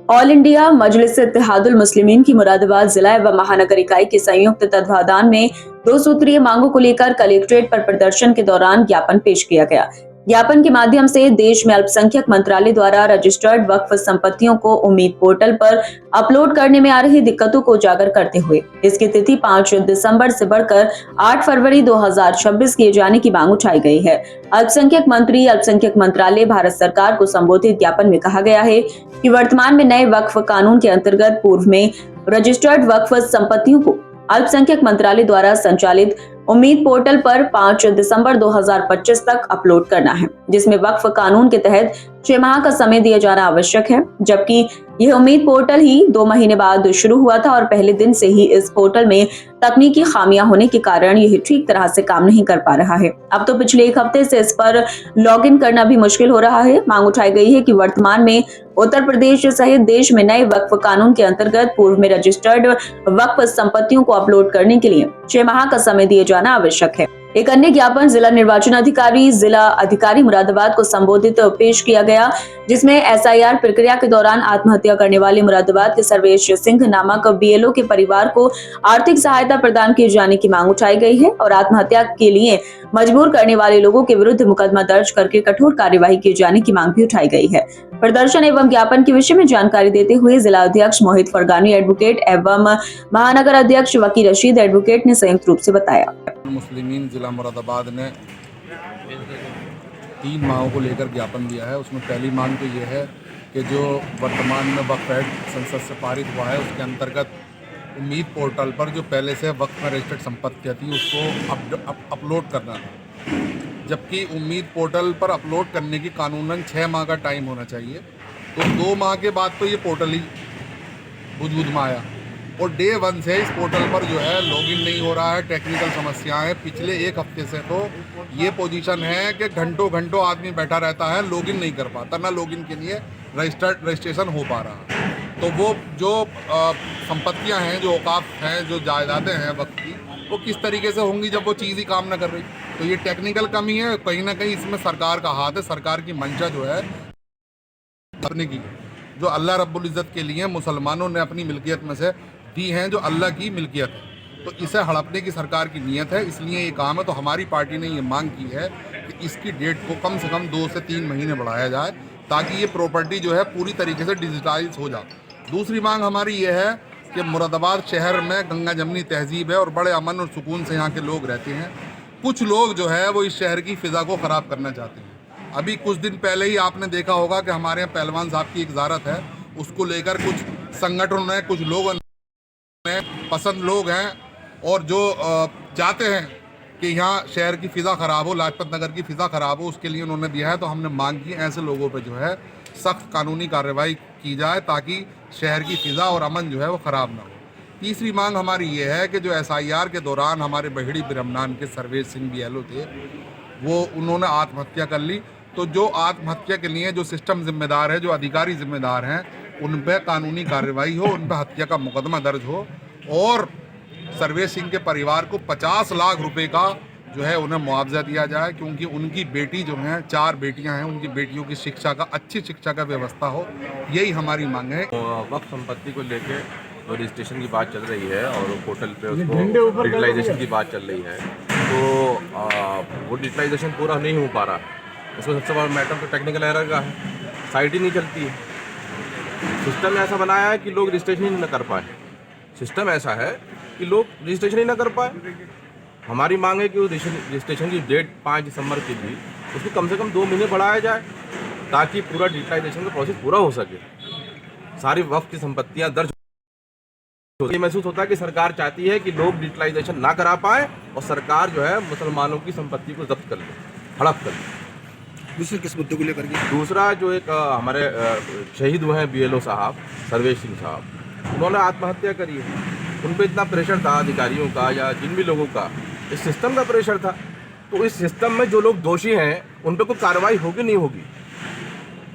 All India मजलिस इत्तेहादुल मुस्लिमीन की मुरादाबाद जिला एवं महानगर इकाई के संयुक्त तत्वावधान में 2 सूत्रीय मांगों को लेकर कलेक्ट्रेट पर प्रदर्शन के दौरान ज्ञापन पेश किया गया। ज्ञापन के माध्यम से देश में अल्पसंख्यक मंत्रालय द्वारा रजिस्टर्ड वक्फ संपत्तियों को उम्मीद पोर्टल पर अपलोड करने में आ रही दिक्कतों को उजागर करते हुए इसकी तिथि 5 दिसंबर से बढ़कर 8 फरवरी 2026 किए जाने की मांग उठाई गई है। अल्पसंख्यक मंत्री अल्पसंख्यक मंत्रालय भारत सरकार को संबोधित ज्ञापन में कहा गया है कि वर्तमान में नए वक्फ कानून के अंतर्गत पूर्व में रजिस्टर्ड वक्फ संपत्तियों को अल्पसंख्यक मंत्रालय द्वारा संचालित उम्मीद पोर्टल पर 5 दिसंबर 2025 तक अपलोड करना है, जिसमें वक्फ कानून के तहत 6 माह का समय दिया जाना आवश्यक है, जबकि यह उम्मीद पोर्टल ही 2 महीने बाद शुरू हुआ था और पहले दिन से ही इस पोर्टल में तकनीकी खामियां होने के कारण यह ठीक तरह से काम नहीं कर पा रहा है। अब तो पिछले 1 हफ्ते से इस पर लॉगिन करना भी मुश्किल हो रहा है। मांग उठाई गई है कि वर्तमान में उत्तर प्रदेश सहित देश में नए वक्फ कानून के अंतर्गत पूर्व में रजिस्टर्ड वक्फ संपत्तियों को अपलोड करने के लिए 6 माह का समय दिया जाना आवश्यक है। एक अन्य ज्ञापन जिला निर्वाचन अधिकारी जिला अधिकारी मुरादाबाद को संबोधित पेश किया गया, जिसमें एसआईआर प्रक्रिया के दौरान आत्महत्या करने वाले मुरादाबाद के सर्वेश सिंह नामक बीएलओ के परिवार को आर्थिक सहायता प्रदान किए जाने की मांग उठाई गई है और आत्महत्या के लिए मजबूर करने वाले लोगों के विरुद्ध मुकदमा दर्ज करके कठोर कार्यवाही किए जाने की मांग भी उठाई गई है। प्रदर्शन एवं ज्ञापन के विषय में जानकारी देते हुए जिला अध्यक्ष मोहित फरगानी एडवोकेट एवं महानगर अध्यक्ष वकील रशीद एडवोकेट ने संयुक्त रूप से बताया। मुस्लिमीन जिला मुरादाबाद ने 3 मांगों को लेकर ज्ञापन दिया है। उसमें पहली मांग तो ये है कि जो वर्तमान में वक्फ एक्ट संसद से पारित हुआ है उसके अंतर्गत उम्मीद पोर्टल पर जो पहले से वक्फ में रजिस्टर्ड संपत्तियाँ थी उसको अपलोड करना था, जबकि उम्मीद पोर्टल पर अपलोड करने की कानूनन 6 माह का टाइम होना चाहिए। तो 2 माह के बाद तो ये पोर्टल ही वजूद में आया और डे 1 से इस पोर्टल पर जो है लॉगिन नहीं हो रहा है, टेक्निकल समस्याएं। पिछले 1 हफ्ते से तो ये पोजीशन है कि घंटों घंटों आदमी बैठा रहता है, लॉगिन नहीं कर पाता, ना लॉगिन के लिए रजिस्ट्रेशन हो पा रहा। तो वो जो संपत्तियां हैं, जो औकाफ हैं, जो जायदादें हैं वक्त की, वो किस तरीके से होंगी जब वो चीज़ ही काम ना कर रही। तो ये टेक्निकल कमी है, कहीं ना कहीं इसमें सरकार का हाथ है। सरकार की मंशा जो है अपने की जो अल्लाह रब्बुल इज़्ज़त के लिए मुसलमानों ने अपनी मिल्कियत में से दी हैं, जो अल्लाह की मिल्कियत है, तो इसे हड़पने की सरकार की नीयत है, इसलिए ये काम है। तो हमारी पार्टी ने ये मांग की है कि इसकी डेट को कम से कम 2 से 3 महीने बढ़ाया जाए ताकि ये प्रॉपर्टी जो है पूरी तरीके से डिजिटाइज हो जाए। दूसरी मांग हमारी ये है कि मुरादाबाद शहर में गंगा जमनी तहजीब है और बड़े अमन और सुकून से यहाँ के लोग रहते हैं। कुछ लोग जो है वो इस शहर की फ़िज़ा को ख़राब करना चाहते हैं। अभी कुछ दिन पहले ही आपने देखा होगा कि हमारे यहाँ पहलवान साहब की एक ज़ारत है, उसको लेकर कुछ संगठनों ने, कुछ लोगों ने, पसंद लोग हैं और जो चाहते हैं कि यहाँ शहर की फ़िज़ा ख़राब हो, लाजपत नगर की फ़िज़ा ख़राब हो, उसके लिए उन्होंने दिया है। तो हमने मांग की ऐसे लोगों पे जो है सख्त कानूनी कार्रवाई की जाए ताकि शहर की फ़िज़ा और अमन जो है वो ख़राब ना हो। तीसरी मांग हमारी ये है कि जो एसआईआर के दौरान हमारे बहेड़ी ब्रह्मनान के सर्वेश सिंह बीएलओ थे, वो उन्होंने आत्महत्या कर ली। तो जो आत्महत्या के लिए जो सिस्टम जिम्मेदार है, जो अधिकारी जिम्मेदार हैं, उन पर कानूनी कार्रवाई हो, उन पर हत्या का मुकदमा दर्ज हो और सर्वेश सिंह के परिवार को 50 लाख रुपए का जो है उन्हें मुआवजा दिया जाए, क्योंकि उनकी बेटी जो हैं, 4 बेटियां हैं, उनकी बेटियों की शिक्षा का, अच्छी शिक्षा का व्यवस्था हो, यही हमारी मांग है। वक्फ संपत्ति को लेके जो रजिस्ट्रेशन की बात चल रही है और पोर्टल पे उसको डिजिटलाइजेशन की बात चल रही है, तो वो डिजिटलाइजेशन पूरा नहीं हो पा रहा। उसमें सबसे बड़ा मैटर तो टेक्निकल एरर का है, साइट ही नहीं चलती है। सिस्टम ऐसा बनाया है कि लोग रजिस्ट्रेशन ही ना कर पाए। सिस्टम ऐसा है कि लोग रजिस्ट्रेशन ही ना कर पाए। हमारी मांग है कि उस रजिस्ट्रेशन की डेट 5 दिसंबर की थी, उसको कम से कम 2 महीने बढ़ाया जाए ताकि पूरा डिजिटलाइजेशन का प्रोसेस पूरा हो सके, सारी वक्फ की संपत्तियां दर्ज। ये महसूस होता है कि सरकार चाहती है कि लोग डिजिटलाइजेशन ना करा पाए और सरकार जो है मुसलमानों की संपत्ति को जब्त कर ले, हड़प कर ले। दूसरे किस मुद्दे को लेकर के? दूसरा जो एक हमारे शहीद हुए हैं बीएलओ साहब, सर्वेश सिंह साहब, उन्होंने आत्महत्या करी है। उन पर इतना प्रेशर था अधिकारियों का या जिन भी लोगों का, इस सिस्टम का प्रेशर था। तो इस सिस्टम में जो लोग दोषी हैं उन पर कोई कार्रवाई होगी नहीं होगी।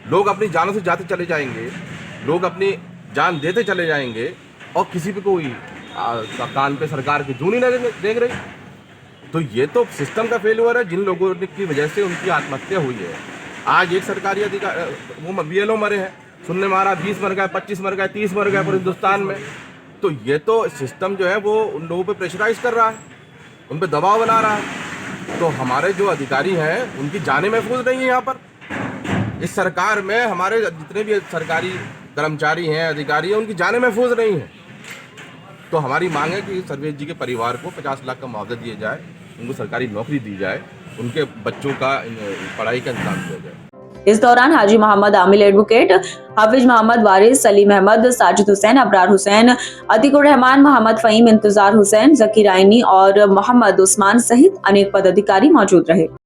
लोग अपनी जानों से जाते चले जाएंगे, लोग अपनी जान देते चले जाएंगे और किसी पे कोई कान पे सरकार की जूं नहीं देख रही। तो ये तो सिस्टम का फेलियर है, जिन लोगों की वजह से उनकी आत्महत्या हुई है। आज एक सरकारी अधिकारी वो बीएलओ मरे हैं, सुनने में आ रहा 20 मर गए, 25 मर गए, 30 मर गए पूरे हिंदुस्तान में। तो ये तो सिस्टम जो है वो उन लोगों पे प्रेशराइज कर रहा है, उन पे दबाव बना रहा है। तो हमारे जो अधिकारी हैं उनकी जानें महफूज नहीं है यहाँ पर। इस सरकार में हमारे जितने भी सरकारी कर्मचारी हैं, अधिकारी हैं, उनकी जानें महफूज नहीं है। तो हमारी मांग है कि सर्वेश जी के परिवार को 50 लाख का मुआवजा दिया जाए, उनको सरकारी नौकरी दी जाए, उनके बच्चों का पढ़ाई का इंतजाम किया जाए। इस दौरान हाजी मोहम्मद आमिल एडवोकेट, हाफिज मोहम्मद वारिस, सलीम अहमद, साजिद हुसैन, अबरार हुसैन, अतीकुर रहमान, मोहम्मद फहीम, इंतजार हुसैन, जकीर आइनी और मोहम्मद उस्मान सहित अनेक पदाधिकारी मौजूद रहे।